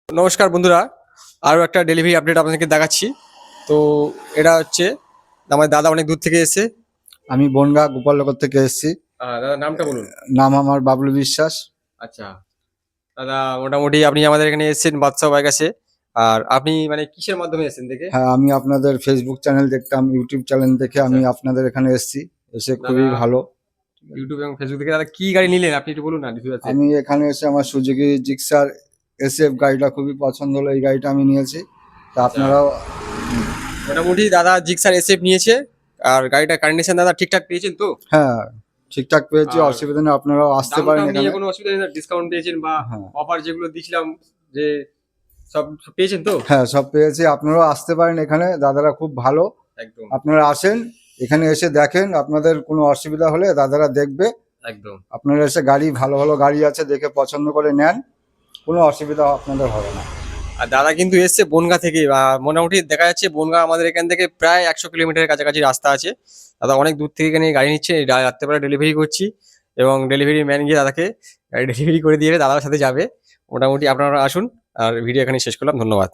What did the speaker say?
নমস্কার বন্ধুরা, আরও একটা ডেলিভারি আপডেট আপনাদেরকে দেখাচ্ছি। তো এটা হচ্ছে আমার দাদা অনেক দূর থেকে এসেছে। আমি বনগাঁ গোপালনগর থেকে এসেছি। দাদার নামটা বলুন। নাম আমার বাবলু বিশ্বাস। আচ্ছা দাদা, মোটামুটি আপনি আমাদের এখানে এসেছেন বাদশা ভাই কাছে। আর আপনি মানে কিসের মাধ্যমে এসেছেন দেখে? হ্যাঁ, আমি আপনাদের ফেসবুক চ্যানেল দেখতাম, ইউটিউব চ্যানেল দেখে আচ্ছা আমি আপনাদের এখানে এসেছি। এসে খুবই দাদা, ভালো। ইউটিউব এবং ফেসবুক থেকে দাদা কি গাড়ি নিলেন আপনি একটু বলুন না, ডিটেইলস আছে। আমি এখানে এসে আমার সুজুকি জিক্সার এসএফ গাড়িটা খুবই পছন্দ হলো, এই গাড়িটা আমি নিয়েছি। তা আচ্ছা, আপনারাও মোটামুটি দাদা জিক্সার এসএফ নিয়েছে। আর গাড়িটা কন্ডিশন দাদা ঠিকঠাক পেয়েছেন তো? হ্যাঁ, ঠিকঠাক পেয়েছি, আর অসুবিধা নেই, আপনারাও আসতে দাম পারেন টাম নিয়ে এখানে। কোনো অসুবিধা নেই, ডিসকাউন্ট পেয়েছেন বা হ্যাঁ অফার যেগুলো দিয়েছিলাম যে সব সব পেয়েছেন তো? হ্যাঁ, সব পেয়েছি, আপনারাও আসতে পারেন এখানে, দাদারা খুব ভালো। একদম আপনারা আসেন, এখানে এসে দেখেন, আপনাদের কোনো অসুবিধা হলে দাদারা দেখবে। একদম। আপনারা এসে গাড়ি, ভালো ভালো গাড়ি আছে, দেখে পছন্দ করে নেন, কোনো অসুবিধা আপনাদের হবে না। আর দাদা কিন্তু এসছে বনগাঁ থেকে, মোটামুটি দেখা যাচ্ছে বনগাঁ আমাদের এখান থেকে প্রায় 100 কিলোমিটারের কাছাকাছি রাস্তা আছে। দাদা অনেক দূর থেকে এখানে গাড়ি নিচ্ছে, রাত্রেবেলা ডেলিভারি করছি এবং ডেলিভারি ম্যান গিয়ে দাদাকে গাড়ি ডেলিভারি করে দিয়ে দাদার সাথে যাবে। মোটামুটি আপনারা আসুন। আর ভিডিও এখানে শেষ করলাম, ধন্যবাদ।